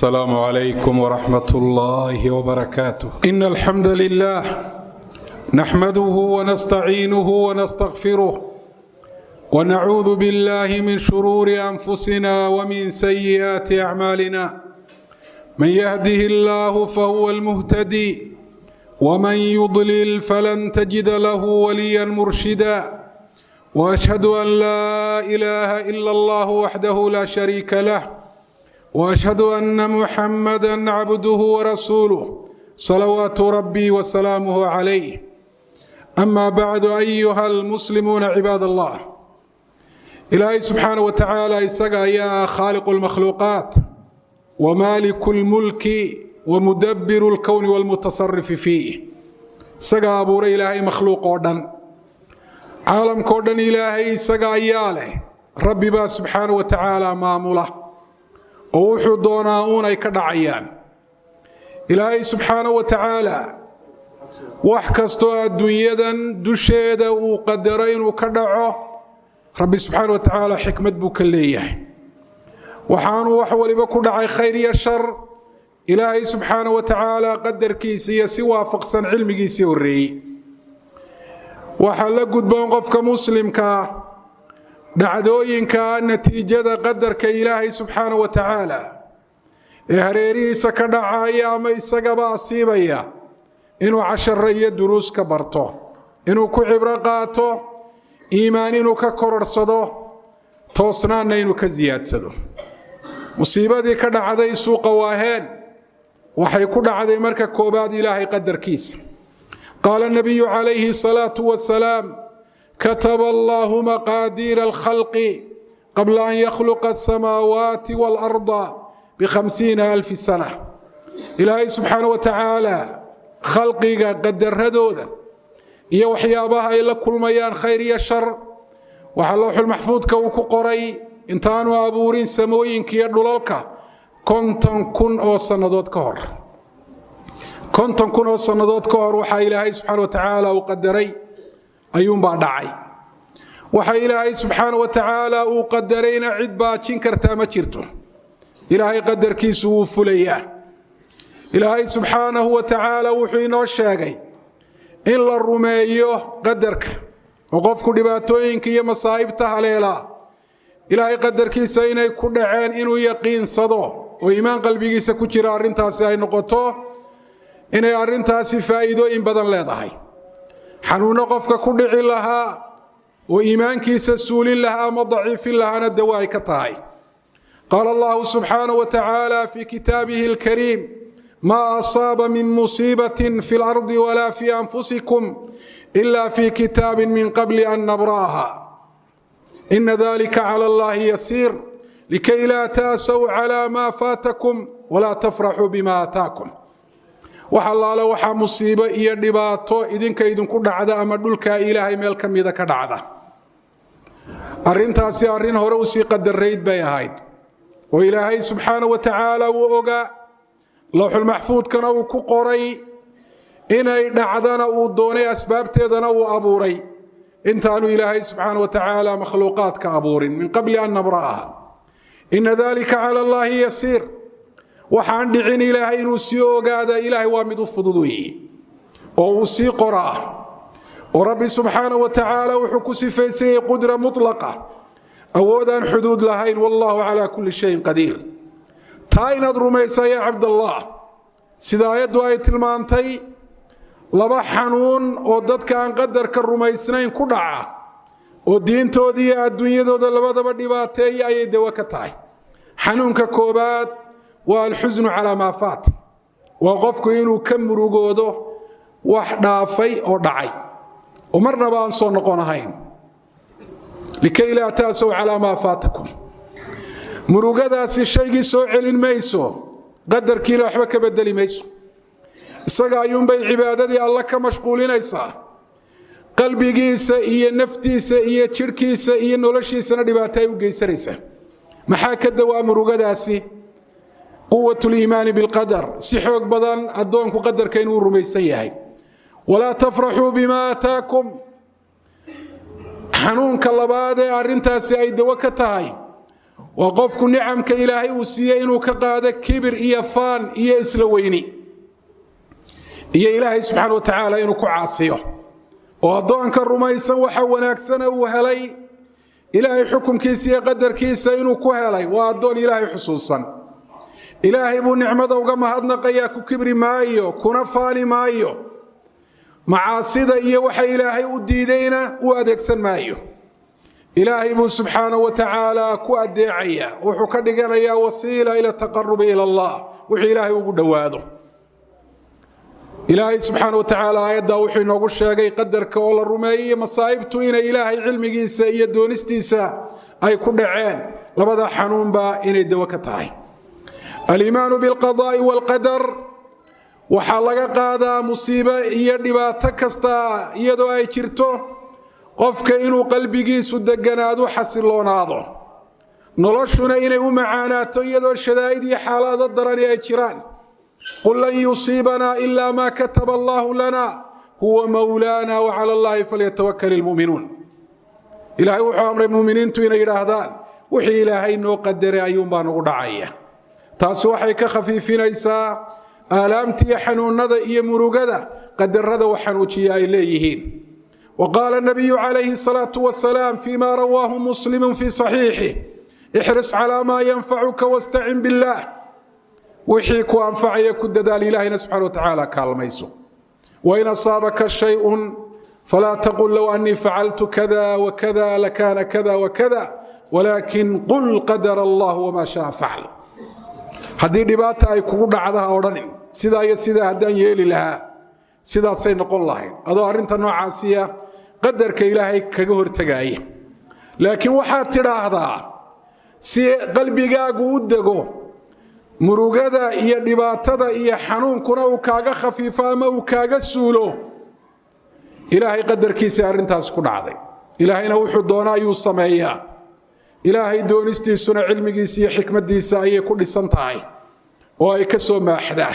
السلام عليكم ورحمة الله وبركاته. إن الحمد لله نحمده ونستعينه ونستغفره ونعوذ بالله من شرور أنفسنا ومن سيئات أعمالنا. من يهده الله فهو المهتدي ومن يضلل فلن تجد له وليا مرشدا. وأشهد أن لا إله إلا الله وحده لا شريك له وأشهد أن محمدا عبده ورسوله صلوات ربي وسلامه عليه. أما بعد أيها المسلمون عباد الله، إلهي سبحانه وتعالى إساقا يا خالق المخلوقات ومالك الملك ومدبر الكون والمتصرف فيه. إساقا أبو إلهي مخلوق ودن عالم كودن إلهي إساقا إياله ربي با سبحانه وتعالى ماموله oo wuxuu doonaa uunay ka dhacayaan. ilaahay subxaanahu wa tacaala wax kastoo adduunyadan dusheeda uu qadaro inuu ka dhaco, rabbi subxaanahu wa tacaala xikmad buu ka leeyahay. waxaanuu wax waliba ku dhacay khayr iyo shar ilaahay subxaanahu wa tacaala qadarkiisa iyo si waafaqsan cilmigiisii horreeyey. waxaa la gudboon qofka muslimkaa dhacdooyinka natiijada qadarka ilaahay subxaanahu wa tacaala ee hareerihiisa ka dhacaya ama isagaba asiibaya inuu cashare iyo duruus ka barto, inuu ku cibro qaato, iimaan inuu ka kororsado, toosnaanna inuu ka siyaadsado. musiibadii ka dhacday suuqa waaheen waxay ku dhacday marka koobaad ilaahay qadarkiisa. qaala nabiyu calayhi salaatu wasalaam: كتب الله مقادير الخلق قبل أن يخلق السماوات والأرض ب50,000 سنة. إلهي سبحانه وتعالى خلقك قدر هدودا إيا وحيابها إلا كل ميان خير يشر وحلوح المحفوظ كوكو قري انتانوا أبورين سموين كي يدلالك كنتن كن أو سندوت كهر كنتن كن أو سندوت كهر وحا إلهي سبحانه وتعالى وقدري ayuun baa dhacay. waxa ilaahay subxaanahu wa tacaala uu qadarayna cid baajin kartaa ma jirto. ilaahay qadarkiisu wuu fulayaa. ilaahay subxaanahu wa tacaala wuxuu inoo sheegay in la rumeeyo qadarka oo qofku dhibaatooyinka iyo masaa'ibta haleelaa ilaahay qadarkiisa inay ku dhaceen inuu yaqiinsado oo iimaan qalbigiisa ku jira arrintaasi ay noqoto inay arrintaasi faa'iidooyin badan leedahay. xanuuno qofka ku dhici lahaa oo iimaankiisa suulin lahaa ama daciifin lahaana dawa ay ka tahay. qaala allahu subxaanahu wa tacaala fii kitaabihi alkariim: maa asaaba min musiibatin fi lardi walaa fii anfusikum ila fii kitaabin min qabli an nabra'aha ina dalika cala allahi yasiir likay laa ta'saw calaa maa faatakum walaa tafraxuu bima aataakum. wax allaale waxaa musiibo iyo dhibaato idinka idinku dhacda ama dhulka ilaahay meel ka mida ka dhacda, arrintaasi arrin hore u sii qadarayd bay ahayd oo ilaahay subxaanahu wa tacaala uu ogaa, lawxul maxfuudkana uu ku qoray inay dhacdana uu doonay, asbaabteedana uu abuuray intaanu ilaahay subxaanahu wa tacaala makhluuqaadka abuurin min qabli an nabra'aha. ina dalika cala allahi yasiir. waxaan dhicin ilaahay inuu sii ogaada ilaahay waa mid u fudud weeye oo uu sii qoraa. oo rabbi subxaanahu wa tacaala wuxuu ku sifaysayey qudra mutlaqa, awoodaan xuduud lahayn. wallahu calaa kulli shayin qadiir. taa inaad rumaysa yaa cabdallah, sida aayaddu ay tilmaantay, laba xanuun oo dadka aan qadarka rumaysnayn ku dhaca oo diintooda iyo adduunyadooda labadaba dhibaateeya ayay dawo ka tahay. xanuunka koobaad waa alxusnu calaa maa faat, waa qofku inuu ka murugoodo wax dhaafay oo dhacay oo marnaba aan soo noqon ahayn. likay laa ta'saw calaa maa faatakum. murugadaasi shaygii soo celin mayso, qadarkiina waxba ka bedeli mayso. isaga ayuunbay cibaadadii alla ka mashquulinaysaa, qalbigiisa iyo naftiisa iyo jidhkiisa iyo noloshiisana dhibaato ay u geysanaysaa. maxaa ka dawaa murugadaasi? quwat liimaani bilqadar, si xoog badan addoonku qadarka inuu rumaysan yahay. walaa tafraxuu bima aataakum. xanuunka labaad ee arrintaasi ay dawo ka tahay وقفك نعمك إلهي وسيئ إنه كقادة كبر إيا فان إيا إسلويني إيا إلهي سبحانه وتعالى إنه كعاصيه وأضوانك الرميسا وحوناك سنة وهلي إلهي حكم كيسي قدر كيسا إنه كهلي وأضوان إلهي حصوصا إلهي بو نعمة وقام هدنا قياك كبر مايو كنفاني مايو معاصيدا إيا وحي إلهي وديدينا وأدكسا مايو إلهي بو سبحانه وتعالى كأدعيا وحكدقنا يا وسيلة إلى التقرب إلى الله وحي إلهي وقود دواده إلهي سبحانه وتعالى آيادا وحي نوغو الشاقي قدر كولا الرمائية مصائبتو إنا إلهي علمي جيسا إيا دونستيسا أي كل عين لبدا حنون با إنا الدوكتاي الإيمان بالقضاء والقدر وحلقة قادة مصيبة إيا دباتا كستا إيا دو أي كيرتو قفك إنو قلبي جيسو دقنادو حسلونادو نلوشنا إنا ومعاناتو إيا دو الشدائد حالات الضراني أي كيران قل لن يصيبنا إلا ما كتب الله لنا هو مولانا وعلى الله فليتوكل المؤمنون إلهي وحو أمر المؤمنين توين إلهدان وحي إلهي إنه قدر أيوم بانو دعايا تاسو وحي كخفيفين إيسا آلامتي حنون ندى إيا مروقدا قدر ردى وحنوشي إليهين وقال النبي عليه الصلاة والسلام فيما رواه مسلم في صحيحه احرص على ما ينفعك واستعن بالله وحيك وأنفعي كددال إلهنا سبحانه وتعالى كالميسو وإن أصابك شيء فلا تقل لو أني فعلت كذا وكذا لكان كذا وكذا ولكن قل قدر الله وما شاء فعل هذه دباتة يكون عدها أورانين سيدا يسيدا هدان يلي لها سيدا سينقول الله هذا أرنت نوعاسية قدر كإلهي كجهر تجاي لكن وحات ترى هذا سي قلبي جاء ودقو مروجدا هي دباتة هي حنون كنا وكاجا خفيفة ما وكاجا سولو إلهي قدر كيس أرنتاس كل عادي إلهي نوح الدونا يوصميا إلهي دونستي سنة علم جيسي حكمة ديسائية كل سنتاي وهي كسو ما أحدا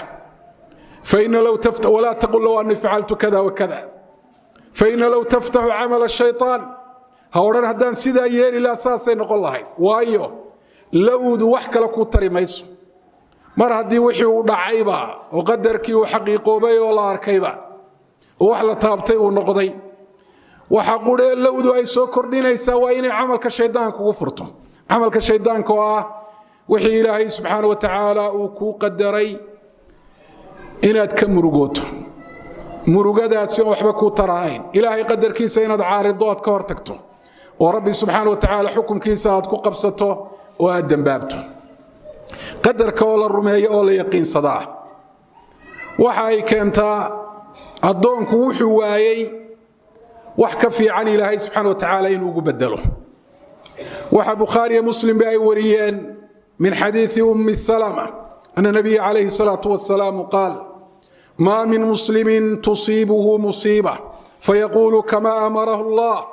فإن لو تفتح ولا تقول لو أني فعلت كذا وكذا فإن لو تفتح عمل الشيطان هوران هدان سيدا ييري لا أساسي نقول الله وايو لو دو وحك لكو تري ميسو مر هدي وحي ودعيبا وقدركي وحقيقوبي ولا أركيبا وحلا تابتي ونقضي وحقولي لودو أي سو كردينيسا وإني عملك الشيطان كوفرتو عملك الشيطان كوا وحي إلهي سبحانه وتعالى وكو قدري إناد كمرقوتو مرقادات سيو وحبكو تراهين إلهي قدر كيسا إناد عارضوات كورتكتو وربي سبحانه وتعالى حكم كيسا كو قبسته وأدن بابتو قدر كولا الرمية أولا يقين صداه وحاي كانتا الضونك وحو وايي وحكفي عن إلهي سبحانه وتعالى إنه بدله وحا بخاري مسلم بأي وريان من حديث أم السلامة أن النبي عليه الصلاة والسلام قال ما من مسلم تصيبه مصيبة فيقول كما أمره الله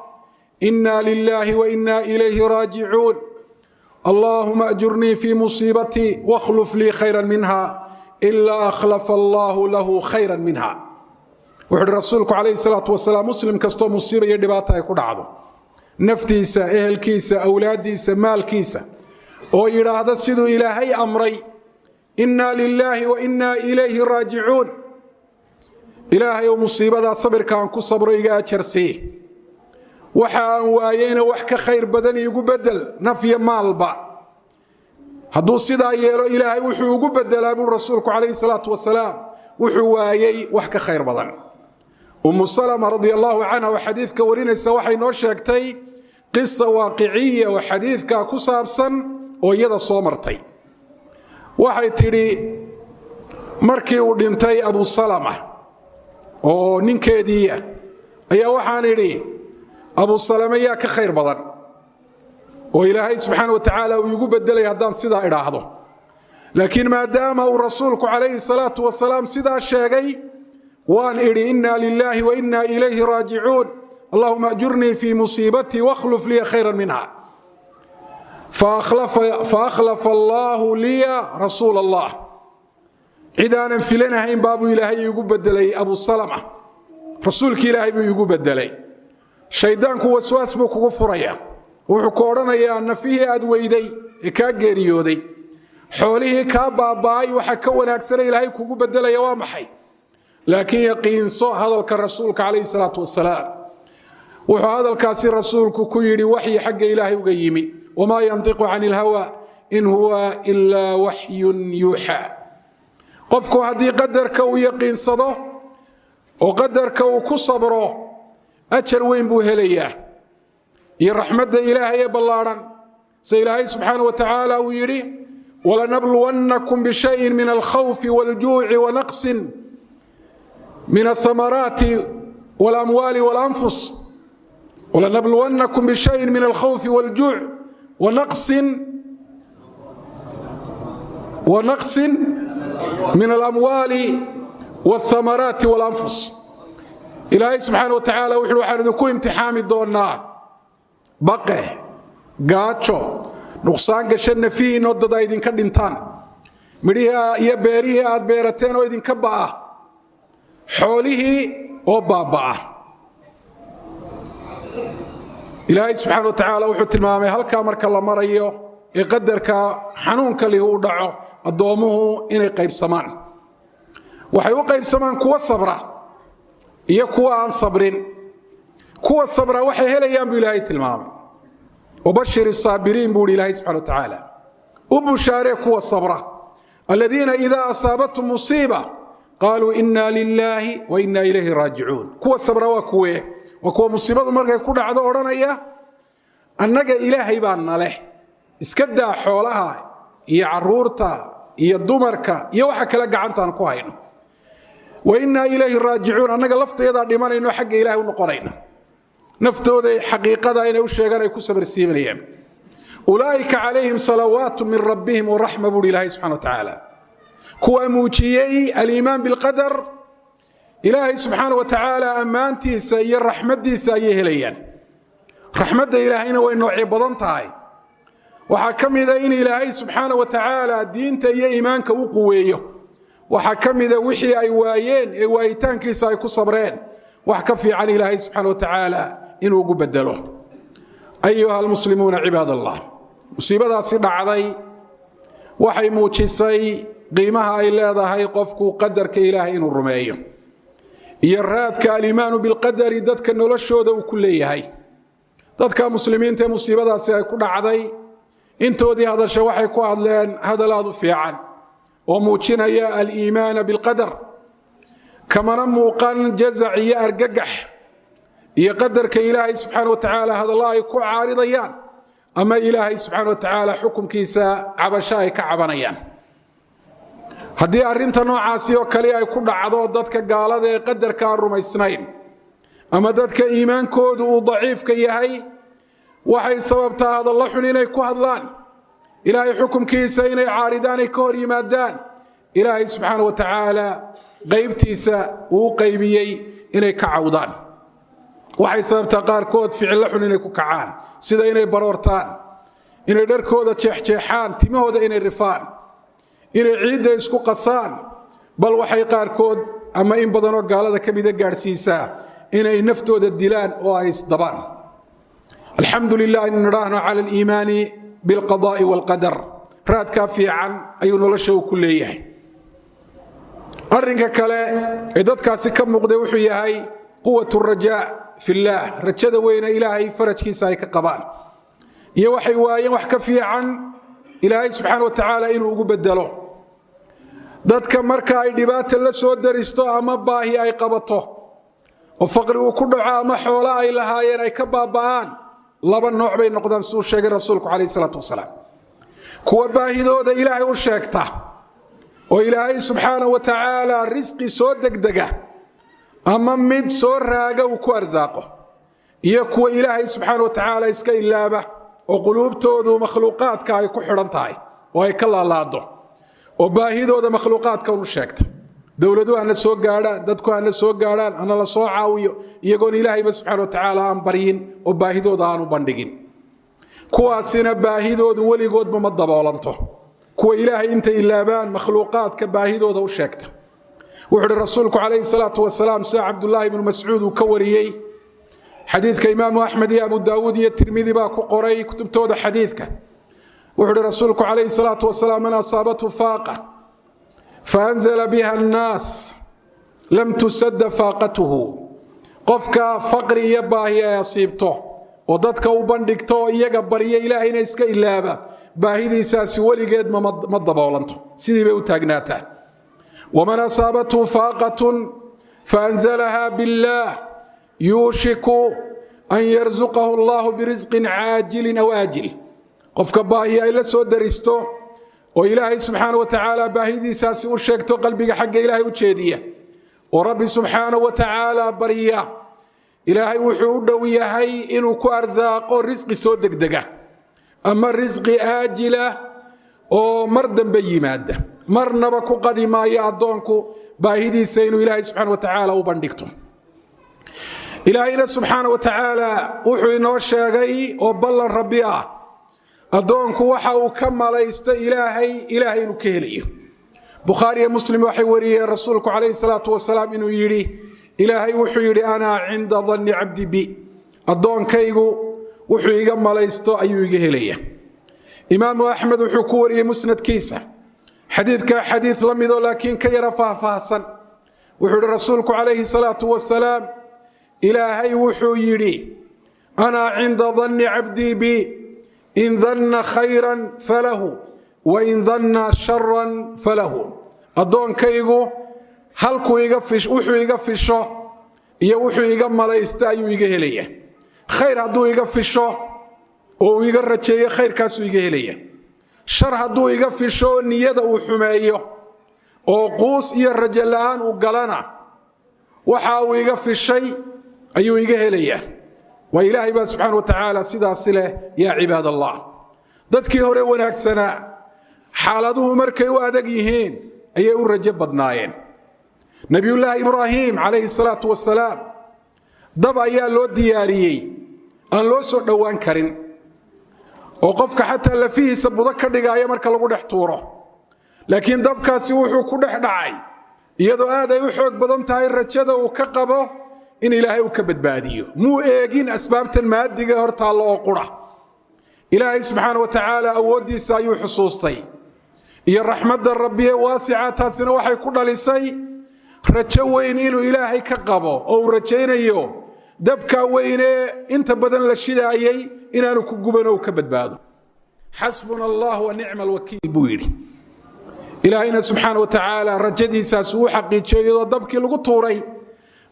إنا لله وإنا إليه راجعون اللهم أجرني في مصيبتي واخلف لي خيرا منها إلا أخلف الله له خيرا منها وحد رسولك عليه الصلاة والسلام مسلم كستو مصيبة يدباتها يكون عضو نفتيسة إهل كيسة أولاديسة مال كيسة ويراد سيدو إلهي أمري إنا لله وإنا إليه راجعون إلهي ومصيبة دا صبر كان كو صبر إيقا أجرسيه وحا وايين وحكا خير بدني يقول بدل نفي مال با هدو سيدا يلو إلهي وحو يقول بدل أبو رسولك عليه الصلاة والسلام وحو وايي وحكا خير بدن أم سلمة رضي الله عنها وحديث كورين السواحي نوشاكتي قصة واقعية وحديث كصابسا ويدا صومرتي waxay tiri markii uu dhintay Abu Salama oo ninkeedii ayaa waxaan iri Abu Salama yaa ka khayr badan oo Ilaahay subhanahu wa ta'ala uu igu bedelay hadaan sida iraahdo laakiin maadaama uu rasuulku alayhi salatu wasalaam sida sheegay waan iri inna lillahi wa inna ilayhi raaji'un allahumma ajurni fi musibati wakhluf li khayran minha فأخلف الله لي رسول الله عدانا في لنا هين بابو إلهي يقول بدلي أبو سلمة رسولك إلهي يقول بدلي شيطانك وسواس بك وفريا wuxuu ku odhanayaa nafihii aad weyday ee kaa geeriyooday xoolihii kaa baaba'ay waxa ka wanaagsana ilaahay kugu bedelaya waa maxay laakiin yaqiinso hadalka rasuulka calayhi salaatu wasalaam wuxuu hadalkaasi rasuulku ku yidhi waxyi xagga ilaahay uga yimi wamaa yantiqu cani ilhawa in huwa ilaa waxyun yuuxaa qofku haddii qadarka uu yaqiinsado oo qadarka uu ku sabro ajar weyn buu helayaa iyo raxmadda ilaahay ee ballaadhan se ilaahay subxaanahu wa tacaala uu yidhi walanabluwannakum bishayin min alkhawfi waljuuci wanaqsin min athamaraati walamwaali walanfus walanabluwannakum bishayin min alkhawfi waljuuc wanaqsin من الأموال والثمرات والأنفس إلهي سبحانه وتعالى وحلو حاندكو امتحامي دونا بقى قاتشو نقصان قشن فيه نودد ايدين كدنتان مريها يبيريها اد بيرتين ويدين كبا حوله او بابا إلهي سبحانه وتعالى وحو تلمامي هلكا مركا الله مريو يقدرك حنونك اللي هو دعو addoomuhu inay qaybsamaan waxay u qaybsamaan kuwa sabra iyo kuwa aan sabrin kuwa sabra waxay helayaan buu ilaahay tilmaamay wabashir as-saabiriin buu ilaahay subhanahu wa ta'ala u bushaare kuwa sabra alladheena idha asaabatum musiiba qaaluu inna lillahi wa inna ilayhi raaji'uun kuwa sabra waa kuwa musiibadu markay ku dhacdo oranaya annaga ilaahay baan naleh iska daa xoolaha iyo caruurta iyo dumarka iyo waxa kala gacantaan ku hayno wa inna ilayhi raaji'uun annaga lafteeda dhimanayno xagga ilaahay u noqonayna naftooda xaqiiqada inay u sheegan ay ku sabarsiimanayaan ulaa'ika calayhim salawaatu min rabbihim wa rahma bur ilaahay subhanahu wa ta'ala kuwa muujiyay al-iimaan bil qadar ilaahay subhanahu wa ta'ala amaantiisa iyo rahmadiisa ay helayaan rahmadda ilaahayna way noocay badan tahay waxaa ka mid ah in ilaahay subxaanahu wa tacaala diinta iyo iimaanka u quweeyo waxaa ka mid ah wixii ay waayeen ee waayitaankiisa ay ku sabreen wax ka fiican ilaahay subxaanahu wa tacaala inuu ugu bedelo ayuha almuslimuuna cibaadallah musiibadaasi dhacday waxay muujisay qiimaha ay leedahay qofku qadarka ilaahay inuu rumeeyo iyo raadka aliimaanu bilqadari dadka noloshooda uu ku leeyahay dadka muslimiinta ee musiibadaasi ay ku dhacday intoodii hadasha waxay ku hadleen hadalaadu fiican oo muujinaya al-iimaan bil qadar kamana muuqan jazac iyo argagax iyo qadarka ilaahay subxaanahu wa tacaala hadalla ay ku caaridayaan ama ilaahay subxaanahu wa tacaala xukunkiisa cabasho ay ka cabanayaan haddii arrinta noocaasi oo kale ay ku dhacdo dadka gaalada ee qadarka aan rumaysnayn ama dadka iimaankoodu uu daciifka yahay waxay sababtaa hadalla xun inay ku hadlaan ilaahay xukunkiisa inay caaridaan ay ka hor yimaadaan ilaahay subxaanahu wa tacaala qaybtiisa uu qaybiyey inay ka cawdaan waxay sababtaa qaarkood ficillo xun inay ku kacaan sida inay baroortaan inay dharkooda jeexjeexaan timahooda inay rifaan inay ciidda isku qasaan bal waxay qaarkood ama in badanoo gaalada ka mida gaadhsiisaa inay naftooda dilaan oo ay isdabaan الحمد لله إن نراهنا على الإيمان بالقضاء والقدر راد كافي عن أي نلشه كليه أرنك كلا إذا كاسي كم مقدوح وحياي قوة الرجاء في الله رجد وين إلهي فرج كيساي كقبال يوحي ويوح كفي عن إلهي سبحانه وتعالى إنه بدله ذاتك مركا أي دبات الله سود درستو أما باهي أي قبطه وفقر وكل عام حولا أي لهاين أي كبابان laba nooc bay noqdaan soo sheegay rasuulku kaleey salaatu wasalaam kuwa baahidooda ilaahay u sheegta oo ilaahay subxaanahu wa tacaala risqi soo degdega ama mid soo raaga uu ku arsaaqo iyo kuwa ilaahay subxaanahu wa tacaala iska ilaaba oo quluubtoodu makhluuqaadka ay ku xidhan tahay oo ay ka laalaado oo baahidooda makhluuqaadka u sheegta dawladuhu ana soo gaadhaan dadku ana soo gaadhaan ana la soo caawiyo iyagoon ilaahay subxaanahu wa tacaala aan baryin oo baahidooda aanu bandhigin kuwaasina baahidoodu weligoodba ma daboolanto kuwa ilaahay inta ilaabaan makhluuqaadka baahidooda u sheegta wuxuu rasuulku calayhi salaatu wasalaam sa Abdullah ibn Mas'uud ka wariyay xadiidka imaamu axmed iyo abu daawuud iyo tirmidi baa ku qoray kutubtooda xadiidka wuxuu hi rasuulku calayhi salaatu wasalaam man asaabathu faaqa faanzala biha annaas lam tusadda faaqatuhu qofka faqri iyo baahi ay asiibto oo dadka u bandhigto iyaga barya ilaahayna iska ilaaba baahidiisaasi weligeed ma daboolanto sidii bay u taagnaataa waman asaabathu faaqatun faanzalaha billaah yuushiku an yarzuqahu allahu birisqin caajilin aw aajil qofka baahi ay la soo daristo oo ilaahay subxaana wa tacaala baahidiisaasi u sheegto qalbiga xagga ilaahay u jeediya oo rabbi subxaana wa tacaala barya ilaahay wuxuu u dhow yahay inuu ku arsaaqo risqi soo degdega ama risqi aajila oo mar dambe yimaada marnaba ku qadi maayo addoonku baahidiisa inuu ilaahay subxaana wa tacaala u bandhigto ilaahayna subxaana wa tacaala wuxuu inoo sheegay oo ballan rabbi ah addoonku waxa uu ka malaysto ilaahay inuu ka helayo bukhaari iyo muslim waxay wariyeen rasuulku calayhi salaatu wasalaam inuu yidhi ilaahay wuxuu yidhi ana cinda danni cabdi bi addoonkaygu wuxuu iga malaysto ayuu iga helaya imaamu axmed wuxuu ku wariyey musnadkiisa xadiidka xadiid la midoo laakiin ka yara faahfaahsan wuxuu yidhi rasuulku calayhi salaatu wasalaam ilaahay wuxuu yidhi ana cinda danni cabdii bi in danna khayran falahu wain danna sharan falahu addoonkaygu halkuu wuxuu iga fisho iyo wuxuu iga malaysta ayuu iga helaya khayr hadduu iga fisho oo uu iga rajeeyo khayrkaasuu iga helaya shar hadduu iga fisho niyada uu xumeeyo oo quus iyo rajo la'aan uu galana waxa uu iga fishay ayuu iga helaya waa ilaahay baa subxaana wa tacaala sidaasi leh yaa cibaad allah dadkii hore wanaagsanaa xaaladuhu markay u adag yihiin ayay u rajo badnaayeen nebiyullaahi ibraahim calayhi salaatu wasalaam dab ayaa loo diyaariyey aan loo soo dhowaan karin oo qofka xataa lafihiisa budo ka dhigaaya marka lagu dhex tuuro laakiin dabkaasi wuxuu ku dhex dhacay iyadoo aad ay u xoog badan tahay rajada uu ka qabo in ilaahay uu ka badbaadiyo muu eegin asbaabtan maadiga hortaalla oo qura ilaahay subxaana wa tacaala awooddiisa ayuu xusuustay iyo raxmadda rabbi ee waasica taasina waxay ku dhalisay rajo weyn inuu ilaahay ka qabo oo uu rajaynayo dabkaa weynee inta badan la shidaayay inaanu ku guban oo ka badbaado xasbuna allah wa nicma alwakiil buu yidhi ilaahayna subxaana wa tacaala rajadiisaas uu xaqiijiyo iyadoo dabkii lagu tuuray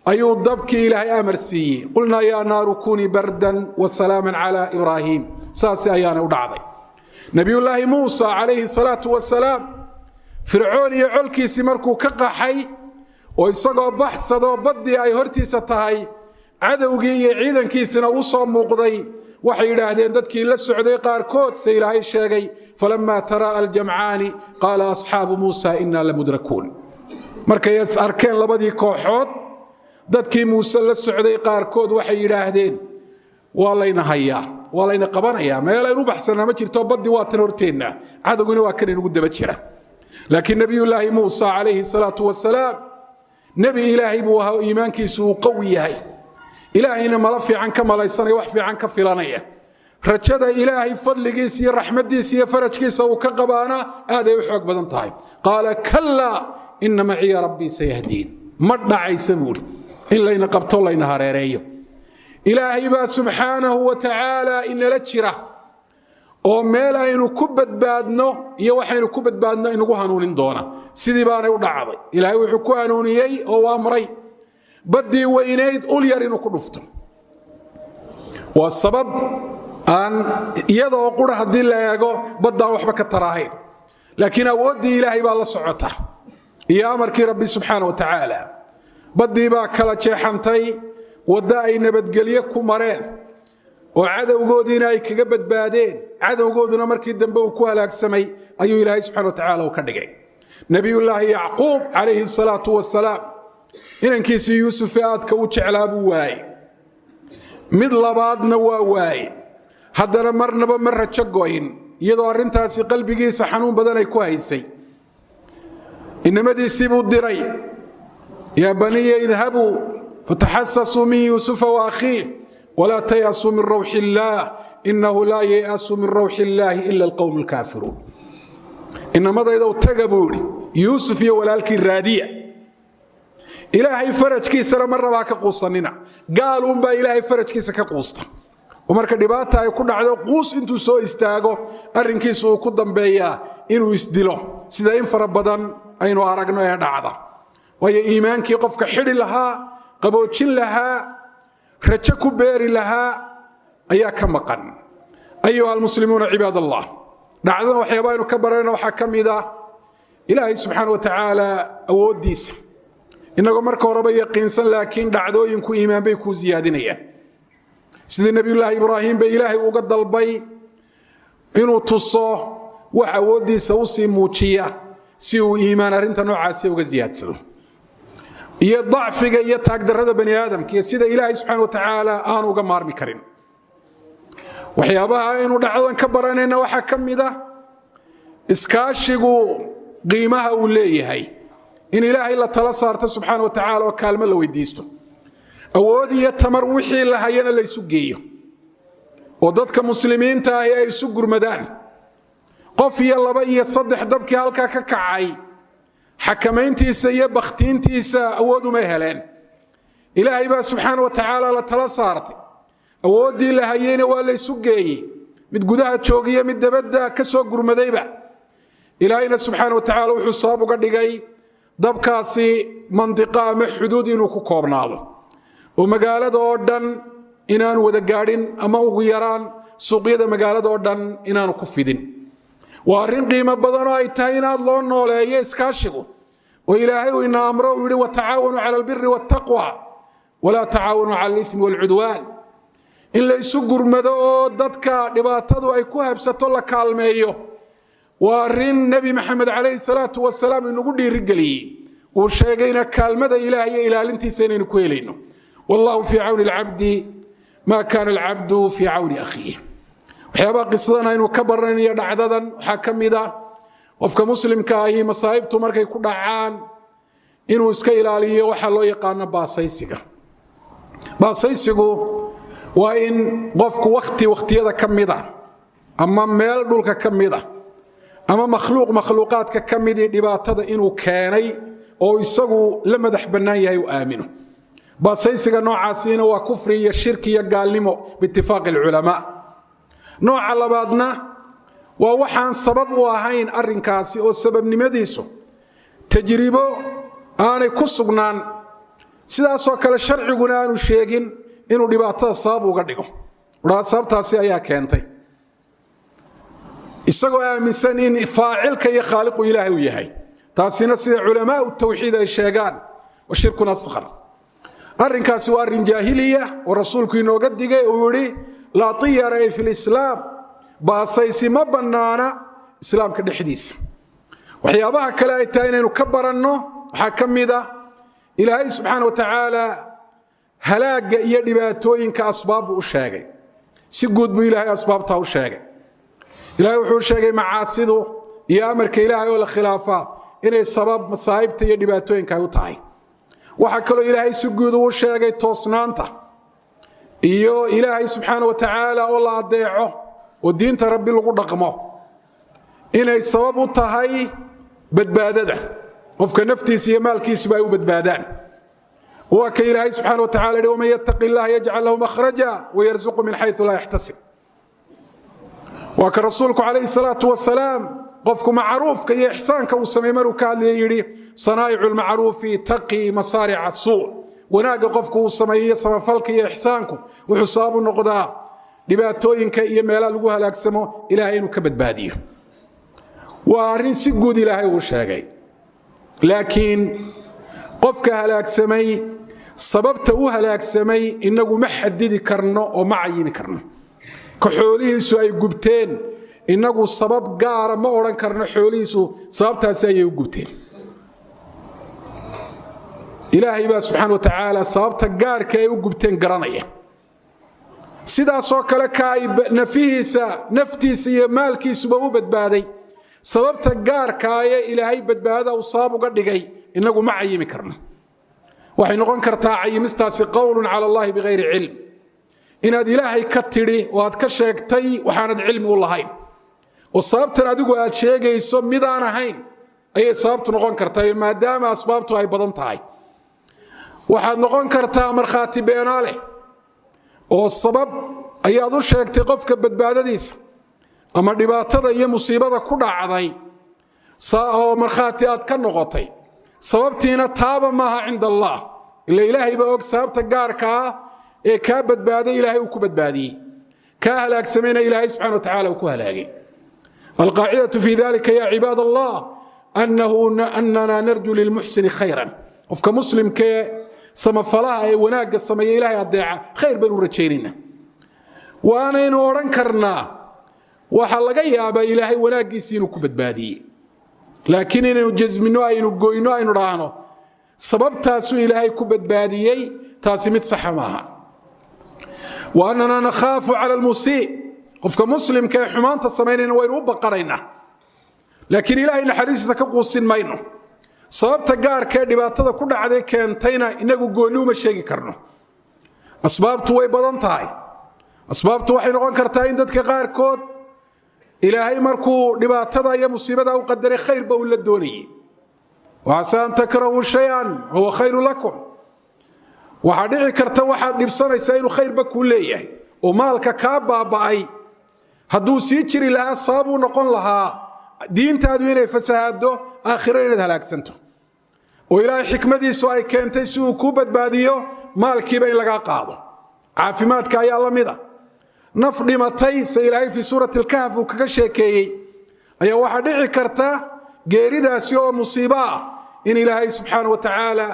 ayuu dabkii ilaahay amar siiyey qulnaa yaa naaru kunii bardan wasalaaman calaa ibraahiim saasi ayaana u dhacday nebiyullaahi muusa calayhi salaatu wasalaam fircoon iyo colkiisii markuu ka qaxay oo isagoo baxsadoo baddii ay hortiisa tahay cadowgii iyo ciidankiisina u soo muuqday waxay yidhaahdeen dadkii la socday qaarkood se ilaahay sheegay falammaa taraa aljamcaani qaala asxaabu muusa innaa lamudrakuun markay is arkeen labadii kooxood dadkii muuse la socday qaarkood waxay yidhaahdeen waa layna hayaa waa layna qabanayaa meelaynu baxsanaa ma jirto baddii waa tan horteenna cadowgina waa kan inugu daba jira laakiin nebiyullaahi muusa calayhi salaatu wasalaam nebi ilaahay buu ahaa oo iimaankiisu uu qawi yahay ilaahayna mala fiican ka malaysanaya wax fiican ka filanaya rajada ilaahay fadligiisa iyo raxmadiisa iyo farajkiisa uu ka qabaana aaday u xoog badan tahay qaala kallaa ina maciya rabbii sayahdiin ma dhacaysa buuri in layna qabto layna hareereeyo ilaahay baa subxaanahu wa tacaala inala jira oo meel aynu ku badbaadno iyo waxaynu ku badbaadno inagu hanuunin doona sidii baanay u dhacday ilaahay wuxuu ku hanuuniyey oo u amray baddii weynayd ul yar inuu ku dhufto waa sabab aan iyada oo qura haddii la eego baddaan waxba ka taraahayn laakiin awooddii ilaahay baa la socota iyo amarkii rabbi subxaana wa tacaala baddii baa kala jeexantay waddo ay nabadgelye ku mareen oo cadowgoodiina ay kaga badbaadeen cadowgooduna markii dambe uu ku halaagsamay ayuu ilaahay subxana wa tacaala uu ka dhigay nebiyullaahi yacquub calayhi salaatu wasalaam inankiisii yuusuf ee aadka u jeclaa buu waaye mid labaadna waa waaye haddana marnaba ma rajo go'in iyadoo arrintaasi qalbigiisa xanuun badan ay ku haysay inamadiisii buu diray yaa baniya idhabuu fataxasasuu min yuusufa wa akhiih ولا تيأسوا من روح الله إنه لا ييأس من روح الله إلا القوم الكافرون. إنما إذا تقبولي يوسف يولالك الرادية إلهي فرج كيسر مرة باك قوصننا قالوا با إلهي فرج كيسر كقوصتا ومركا دباتا يكون عدو قوس انتو سو استاغو أرين كيسو كدن بيا إنو يسدلو سيدا ينفر بدن أينو أرقنو يدعدا وهي إيمانك يقفك حري لها قبوتشن لها رجكو بيري لها أياك مقن. أيها المسلمون عباد الله دعنا وحيابين كبرين وحكم إذا إلهي سبحانه وتعالى أوديس إنه مركو ربي يقينسا لكن دعدو ينكو إيمان بيكو زيادينيا سيد نبي الله إبراهيم بي إلهي وقد البي إنه تصو وحوديس وصي موتشيا سيو إيمان أرنتا نوعا سيو زياد سلو iyo dacfiga iyo taagdarrada bani aadamka iyo sida ilaahay subxaanahu wa tacaala aan uga maarmi karin. waxyaabaha aynu dhacdan ka baranayna waxaa ka mid ah iskaashigu qiimaha uu leeyahay in ilaahay la tala saarto subxaanahu wa tacaala oo kaalmo la weydiisto awood iyo tamar wixii la hayana la isu geeyo oo dadka muslimiinta ah ay isu gurmadaan qof iyo laba iyo saddex dabkii halkaa ka kacay حكمينتيسا يا بختينتيسا أودو ما يهلين إلهي با سبحانه وتعالى لتلا صارتي أودي لهيين ولا يسوقي متقودها تشوقية متدبدا كسوق قرمديبا إلهينا سبحانه وتعالى وحصابه قد جاي ضبكاسي منطقة من حدود إنو كوبنالو ومقالة دوردن إنان ودقارين أما وغيران سوقية مقالة دوردن إنان كفيدين وارين قيمة بدنا ايتاينا الله نوليه اسكاشغو وإلهي وإن أمره يقول وتعاونوا على البر والتقوى ولا تعاونوا على الإثم والعدوان إلا يسقر مدو ددك دباتدو أي كوهبسطو الله كالميو وارين نبي محمد عليه الصلاة والسلام إنه قد يرقلي وشيقين كالمدى إلهي إلى الانتي سنين كويلينو والله في عون العبد ما كان العبد في عون أخيه. waxyaabaa qisadana inuu ka baranayo dhacdadan waxaa ka mid ah qofka muslimka ahi masaa'ibtu markay ku dhacaan inuu iska ilaaliyo waxa loo yaqaan baasaysiga. baasaysigu waa in qofku waqtiyada ka mid ah ama meel dhulka ka mid ah ama makhluuqaadka ka mid ah dhibaatada inuu keenay oo isagu la madax bannaan yahay oo aamino. baasaysiga noocaasina waa kufri iyo shirki iyo gaalnimo biittifaaq ulama. nooca labaadna waa waxaan sabab u ahayn arrinkaasi oo sababnimadiisu tajribo aanay ku sugnaan sidaasoo kale sharciguna aanu sheegin inuu dhibaatada sabab uga dhigo sababtaasi ayaa keentay isagoo aaminsan in faacilka iyo khaaliqu ilaahay uu yahay taasina sida culamaa tawxiid ay sheegaan waa shirkun asqar. arrinkaasi waa arrin jaahiliya oo rasuulku inooga digay uu yidhi لا طير في الإسلام باسيسي ما بنانا إسلام كدحديث وحيابها كلا إتاين نكبر أنه وحكم ذا إلهي سبحانه وتعالى هلاك يدباتوين كأسباب وشاقي سيقود بإلهي أسبابتها وشاقي إلهي وحور شاقي معاصده يا أمرك إلهي ولا خلافات إنه السبب مصايبته يدباتوين كأوتاي وحكلو إلهي سيقود وشاقي توصنانته iyo ilaahay subxaanahu wa tacaala oo la adeeco oo diinta rabbi lagu dhaqmo inay sabab u tahay badbaadada qofka naftiisa iyo maalkiisuba ay u badbaadaan. waa ka ilaahay subxaanahu wa tacaala yidhi waman yattaqi llaha yajcal lahu makhraja wayarzuqu min xaysu laa yaxtasib. waa ka rasuulku calayhi salaatu wasalaam qofku macruufka iyo ixsaanka uu sameey maruu ka hadlayay yidhi sanaa'icu lmacruufi taqii masaarica suu. wanaaga qofku uu sameeyo samafalka iyo ixsaanku wuxuu sabab u noqdaa dhibaatooyinka iyo meelaha lagu halaagsamo ilaahay inuu ka badbaadiyo. waa arrin si guud ilaahay uu sheegay laakiin qofka halaagsamay sababta uu halaagsamay inagu ma xadidi karno oo ma cayimi karno. ka xoolihiisu ay gubteen inagu sabab gaara ma odhan karno xoolihiisu sababtaasi ayay u gubteen. إلهي با سبحانه وتعالى صابت قار كي وقبتين قرانية sidaasoo kale ka ay nafihiisa naftiisa iyo maalkiisa u badbaaday sababta gaarka ah ee ilaahay badbaada uu saab uga dhigay inagu ma cayimi karno waxay noqon kartaa cayimistaasi qawlun cala allah bighayri ilm inaad ilaahay ka tidhi oo aad ka sheegtay waxaanad cilmi u lahayn oo sababtan adigu aad sheegayso midaan ahayn ayay sababtu noqon kartaa maadaama asbaabtu ay badan tahay waxaad noqon kartaa markhaati beenaale oo sabab ayaad u sheegtay qofka badbaadadiisa ama dhibaatada iyo musiibada ku dhacday oo markhaati aad ka noqotay sababtiina taaba maaha cinda allah ila ilaahay baa og sababta gaarka ah ee kaa badbaaday ilaahay uu ku badbaadiyey kaa halaagsamayna ilaahay subxana wa tacaala uu ku halaagay alqaacidatu fi dalika ya cibaad allah annana narju lilmuxsini khayran qofka muslimkee samafalaha ee wanaagga sameeya ilaahay adeeca khayr baynu rajaynaynaa waanaynu odhan karnaa waxaa laga yaabaa ilaahay wanaaggiisii inuu ku badbaadiyey laakiin inaynu jasmino aynu goyno aynu dhaahno sababtaasuu ilaahay ku badbaadiyey taasi mid saxa maaha wa annana nakhaafu cala almusii qofka muslimka ee xumaanta samaynayna waynu u baqanaynaa laakiin ilaahay naxariistiisa ka quusin mayno sababta gaarka ee dhibaatada ku dhacday keentayna inagu goonni uma sheegi karno asbaabtu way badan tahay asbaabtu waxay noqon kartaa in dadka qaarkood ilaahay markuu dhibaatada iyo musiibada u qadaray khayrba uu la doonayay وعسى أن تكرهوا شيئا هو خير لكم وحديعي كرتا واحد نبصنا يسألوا خير بكوليه ومالك كابا بأي هدو سيتشري لها صابو نقول لها دين تادوين فسهادو آخرين هلاك سنتو وإلهي حكمتي سواء كانت سوء كوبة باديو مالكي بين لقا قاضو عافماتك يا الله ميدا نفضي متي سيلاهي في سورة الكهف وككشيكي أي وحديعي كرتا geeridaasi oo musiibo ah in ilaahay subxaanahu wa tacaala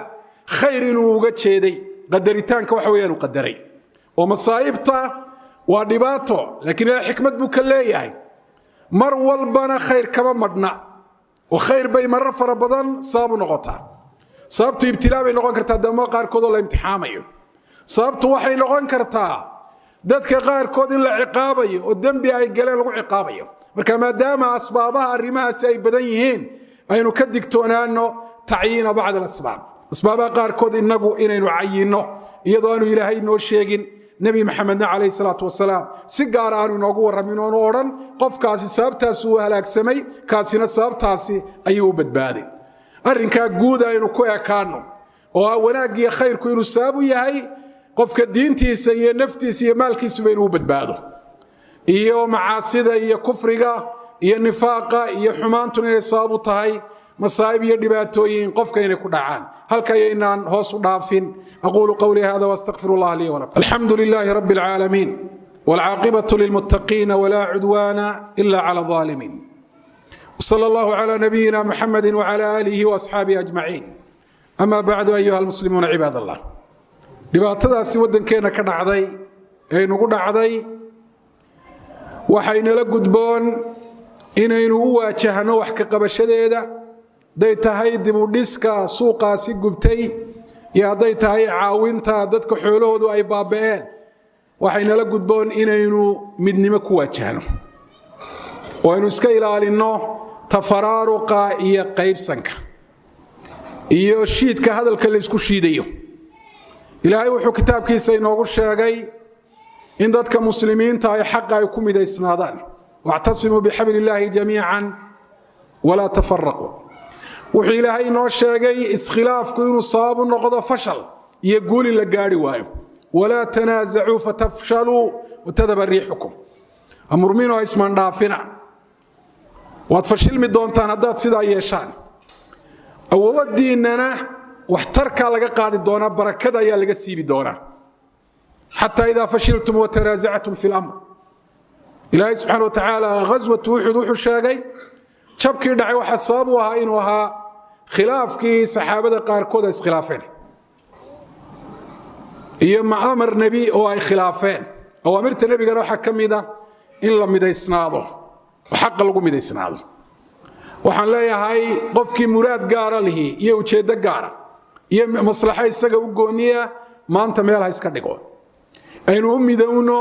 khayr inuu uga jeeday qadaritaanka waxa weeyaan uu qadaray oo masaa'ibta waa dhibaato laakiin ilaahay xikmad buu ka leeyahay mar walbana khayr kama madhna oo khayr bay marar fara badan sabab u noqotaa sababtu ibtilaa bay noqon kartaa damo qaarkood oo la imtixaamayo sababtu waxay noqon kartaa dadka qaarkood in la ciqaabayo oo dembi ay galeen lagu ciqaabayo marka maadaama asbaabaha arrimahaasi ay badan yihiin aynu ka digtoonaano tacyiina bacd alasbaab asbaabaha qaarkood inagu inaynu cayinno iyadoo aanu ilaahay noo sheegin nebi maxamedna calayhi salaatu wasalaam si gaar aanu inoogu warramin oonu odhan qofkaasi sababtaasi uu halaagsamay kaasina sababtaasi ayuu u badbaaday arrinkaa guud aynu ku ekaanno oo ah wanaaggiiyo khayrku inuu sabab u yahay qofka diintiisa iyo naftiisa iyo maalkiisuba inuu badbaado iyo macaasida iyo kufriga iyo nifaaqa iyo xumaantuna inay sabab u tahay masaa'ib iyo dhibaatooyin qofka inay ku dhacaan halka inaan hoos u dhaafin aqulu qawli hada wastaghfirullah li wa lakum alhamdulillahi rabbil alamin wal aqibatu lil muttaqin wa la udwana illa ala zalimin sallallahu ala nabiyyina muhammadin wa ala alihi wa ashabihi ajma'in amma ba'du ayyuha al muslimuna ibadallah dhibaatadaasi wadankeena ka dhacday ee nagu dhacday waxayna la gudboon inaynu u waajahno wax ka qabashadeeda day tahay dib u dhiska suuqaasi gubtay iyo haday tahay caawinta dadka xoolahoodu ay baaba'een waxayna la gudboon inaynu midnimo ku waajahno oo aynu iska ilaalino tafaraaruqa iyo qaybsanka iyo shiidka hadalka la isku shiidayo ilaahay wuxuu kitaabkiisa inoogu sheegay in dadka muslimiinta ay xaq ay ku midaysnaadaan wa'tasimu bihablillahi jamii'an wala tafarraqu wuxuu ilaahay inoo sheegay iskhilaafku inuu sabab u noqdo fashal iyo guul la gaari waayo wala tanaazacu fatafshalu watadhab riihukum amruminu isman dhaafina waad fashilmi doontaan haddaad sidaa yeeshaan awoodiinana waxtarka laga qaadi doona barakada ayaa laga siibi doona حتى إذا فشلتم وتنازعتم في الأمر إلهي سبحانه وتعالى غزوة أحد وحو شاقي شبكي دعي واحد صابوها إنوها خلاف كي صحابة قاركود اسخلافين إيما أمر نبي أو أي خلافين أو أمرت النبي قالوا حكم إذا إن لم يدى يسناده وحق لكم يدى يسناده وحن لا يهي قفكي مراد قارة له يوشيد قارة يم مصلحة يساقوا قونية ما أنت ميالها يسكدقون aynu u midowno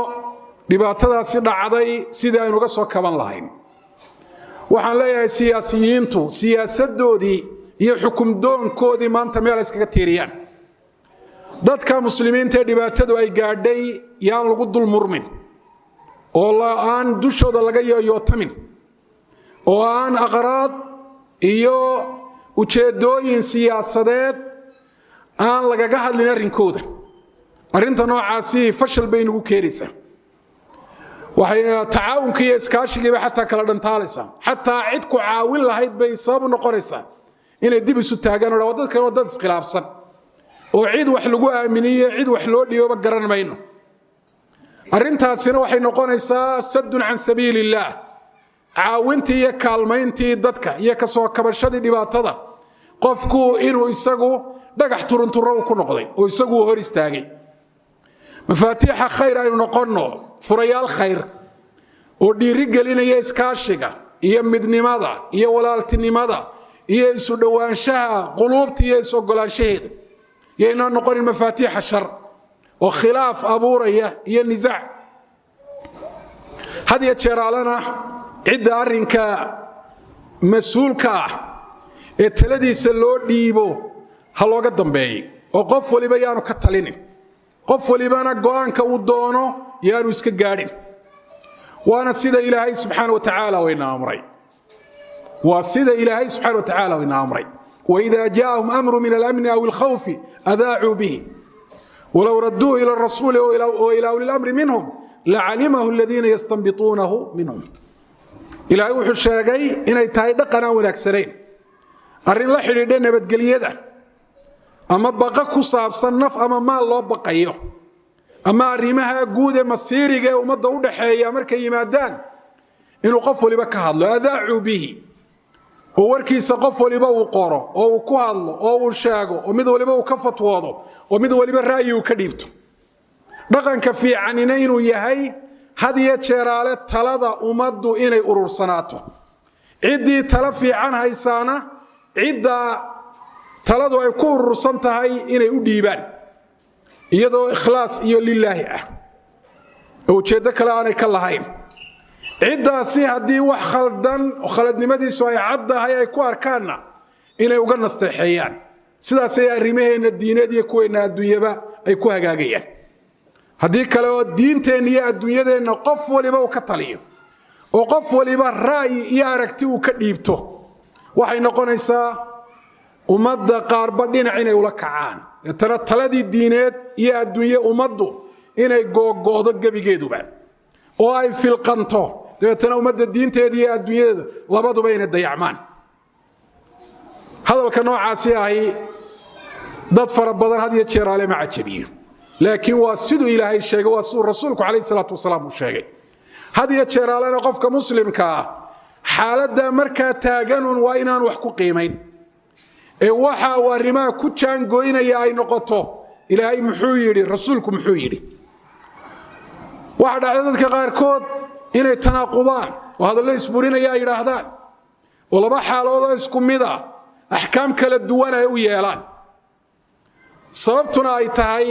dhibaatadaasi dhacday sida aynu uga soo kaban lahayn waxaan leeyahay siyaasiyiintu siyaasadoodii iyo xukum doonkoodii maanta meel iskaga tiiriyaan dadka muslimiinta dhibaatadu ay gaadhay yaan lagu dul murmin oo aan dushooda laga yootamin oo aan aqraad iyo ujeedooyin siyaasadeed aan lagaga hadlin arrinkooda. arrinta noocaasi fashil bay nagu keenaysaa. waxay tacaawunka iyo iskaashigiiba xataa kala dhantaalaysaa. xataa cid ku caawin lahayd bay sabab u noqonaysaa inay dib isu taagaan oo dadkan waa dad iskhilaafsan oo cid wax lagu aaminiyo cid wax loo dhiiboba garan mayno. arrintaasina waxay noqonaysaa saddun can sabiilillaah, caawintii iyo kaalmayntii dadka iyo ka soo kabashadii dhibaatada qofku inuu isagu dhagax turunturo ku noqday oo isagu hor istaagay. mafaatiixa khayr aynu noqonno, furayaal khayr oo dhiiri gelinaya iskaashiga iyo midnimada iyo walaaltinimada iyo isu dhowaanshaha quluubta iyo is ogolaanshaheeda, iyo inaan noqonin mafaatiixa shar oo khilaaf abuuraya iyo nisaac. had iyo jeer alana cidda arrinka mas-uulka ah ee taladiisa loo dhiibo ha looga dambeeyey oo qof waliba yaanu ka talinin, qof walibana go'aanka uu doono yaanu iska gaadhin. waana sida ilaahay subxaana wa tacaala wayna amray, waa sida ilaahay subxaana wa tacaala wayna amray. وإذا جاءهم أمر من الأمن أو الخوف أذاعوا به ولو ردوه إلى الرسول وإلى أولي الأمر منهم لعلمه الذين يستنبطونه منهم. إلهي وحو الشاقي إنay tahay dhaqan aan wanaagsanayn, arrin la xidhiidha nabadgelyada ama baqa ku saabsan naf ama maal loo baqayo ama arrimaha guud ee masiiriga ee ummadda u dhaxeeya markay yimaadaan inuu qof waliba ka hadlo. أذاعوا به oo warkiisa qof waliba uu qoro oo uu ku hadlo oo uu sheego oo mid waliba uu ka fatwoodo oo mid waliba ra'yi uu ka dhiibto. dhaqanka fiicanina inuu yahay had iyo jeeraale talada ummaddu inay urursanaato, ciddii tala fiican haysaana cidda taladu ay ku urursan tahay inay u dhiibaan iyadoo ikhlaas iyo lilaahi ah oo ujeeddo kale aanay ka lahayn. ciddaasi haddii wax khaldan oo khaladnimadiisu ay caddahay ay ku arkaanna inay uga nasteexeeyaan. sidaasay arrimaheenna diineed iyo kuweenna adduunyaba ay ku hagaagayaan. haddii kale oo diinteenna iyo adduunyadeenna qof waliba uu ka taliyo oo qof waliba ra'yi iyo aragti uu ka dhiibto, waxay noqonaysaa ummadda qaarba dhinac inay ula kacaan, tana taladii diineed iyo adduunye ummaddu inay googo'do gebigeeduba oo ay filqanto, dabeetana ummadda diinteeda iyo adduunyadeeda labaduba inay dayacmaan. hadalka noocaasi ahi dad fara badan had iyo jeer ale ma cajabiyo, laakiin waa siduu ilaahay sheegay, waa siduu rasuulku calayhi salaatu wasalaam uu sheegay. had iyo jeer alena qofka muslimka ah xaaladda markaa taaganun waa inaan wax ku qiimayn ee waxa uu arrimaha ku jaangooynaya ay noqoto ilaahay muxuu yidhi, rasuulku muxuu yidhi. waxa dhacda dadka qaarkood inay tanaaqudaan oo hadallo isburinaya ay yidhaahdaan oo laba xaalood oo isku mid ah axkaam kala duwan ay u yeelaan, sababtuna ay tahay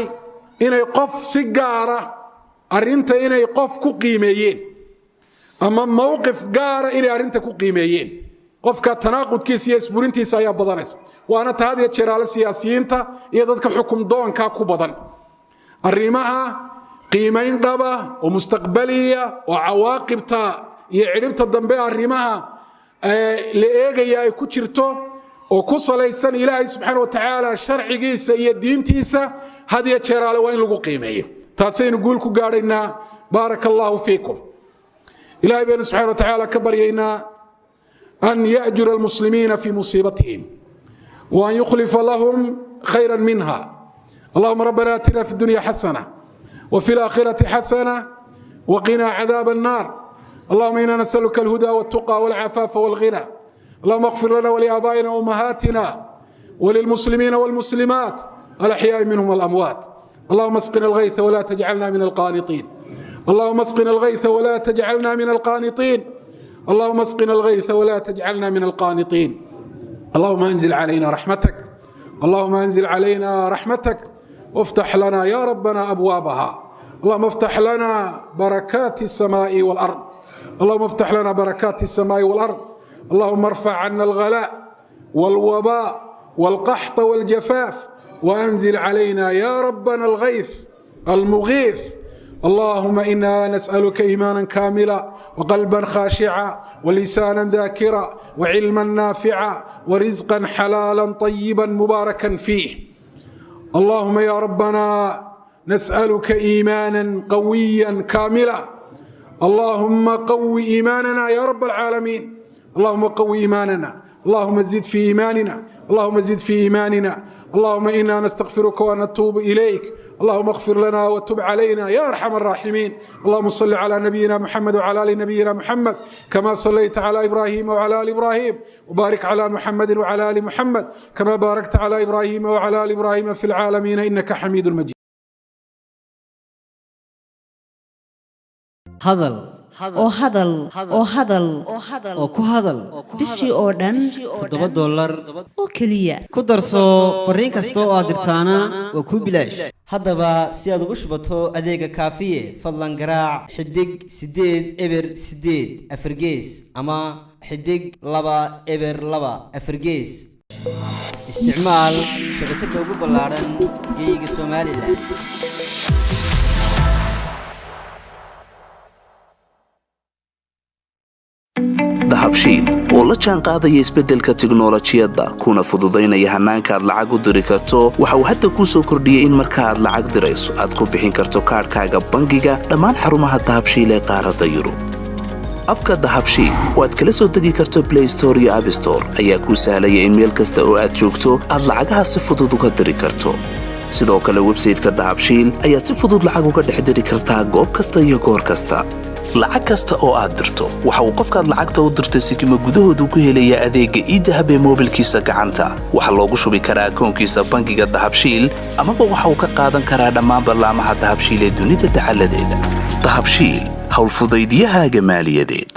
inay qof si gaara arrinta inay qof ku qiimeeyeen ama mowqif gaara inay arrinta ku qiimeeyeen. qofka tanaaqudkiisa iyo isburintiisa ayaa badanaysa, waana tahad iyo jeeraale siyaasiyiinta iyo dadka xukum doonka ku badan. arrimaha qiimayn dhaba oo mustaqbaliya oo cawaaqibta iyo cidhibta dambe arrimaha la eegaya ay ku jirto oo ku salaysan ilaahay subxaana wa tacaala sharcigiisa iyo diintiisa, had iyo jeeraale waa in lagu qiimeeyo. taasaynu guul ku gaadhaynaa. baaraka allaahu fiikum. ilaahay baynu subxana wa tacaala ka baryaynaa an ya'jura almuslimiina fii musiibatihim wa an yukhlifa lahum khayran minha. allahuma rabbana aatina fi dunya xasana وفي الآخرة حسنة وقنا عذاب النار. اللهم إنا نسألك الهدى والتقى والعفاف والغنى. اللهم اغفر لنا ولآبائنا وأمهاتنا وللمسلمين والمسلمات الأحياء منهم والأموات. اللهم اسقنا الغيث ولا تجعلنا من القانطين. اللهم اسقنا الغيث ولا تجعلنا من القانطين. اللهم اسقنا الغيث ولا تجعلنا من القانطين. اللهم انزل علينا رحمتك. اللهم انزل علينا رحمتك وافتح لنا يا ربنا أبوابها. اللهم افتح لنا بركات السماء والأرض. اللهم افتح لنا بركات السماء والأرض. اللهم ارفع عنا الغلاء والوباء والقحط والجفاف وأنزل علينا يا ربنا الغيث المغيث. اللهم إنا نسألك إيمانا كاملا وقلبا خاشعا ولسانا ذاكرا وعلما نافعا ورزقا حلالا طيبا مباركا فيه. اللهم يا ربنا نسألك إيمانا قويا كاملا. اللهم قو إيماننا يا رب العالمين. اللهم قو إيماننا. اللهم زد في إيماننا. اللهم زد في إيماننا. اللهم إنا نستغفرك ونتوب إليك. اللهم اغفر لنا وتب علينا يا أرحم الراحمين. اللهم صل على نبينا محمد وعلى آل نبينا محمد كما صليت على إبراهيم وعلى آل إبراهيم، وبارك على محمد وعلى آل محمد كما باركت على إبراهيم وعلى آل إبراهيم في العالمين إنك حميد مجيد. oo hadal oo ku hadal bishii oo dhan $7 oo keliya ku darso fariin kasta oo aad dirtaana waa ku bilaash. haddaba si aad ugu shubato adeega kaafiye fadlan garaac xidig 8 eber 8 afargees ama xidig 2 eber 2 afargees. isticmaal shabakadda ugu ballaaran geeyiga Soomaaliland. dahabshiil oo la jaan qaadaya isbeddelka tiknoolajiyadda kuna fududaynaya hannaanka aad lacag u diri karto waxa uu hadda kuu soo kordhiyey in marka aad lacag dirayso aad ku bixin karto kaadhkaaga bangiga dhammaan xarumaha dahabshiil ee qaaradda Yurub. abka dahabshiil oo aad kala soo degi karto Play Store iyo App Store ayaa kuu sahlaya in meel kasta oo aad joogto aad lacagaha si fudud uga diri karto. sidoo kale website-ka dahabshiil ayaad si fudud lacag uga dhex diri kartaa goob kasta iyo goor kasta. lacag kasta oo aad dirto waxa uu qofkaad lacagta u dirtay sikimo gudahoodu ku helaya adeegga e-dahab ee moobilkiisa gacanta. waxa loogu shubi karaa akoonkiisa bangiga dahabshiil amaba waxa uu ka qaadan karaa dhammaan barnaamijyada dahabshiil ee dunida taxalladeeda. dahabshiil hawl fudaydiyahaaga maaliyadeed.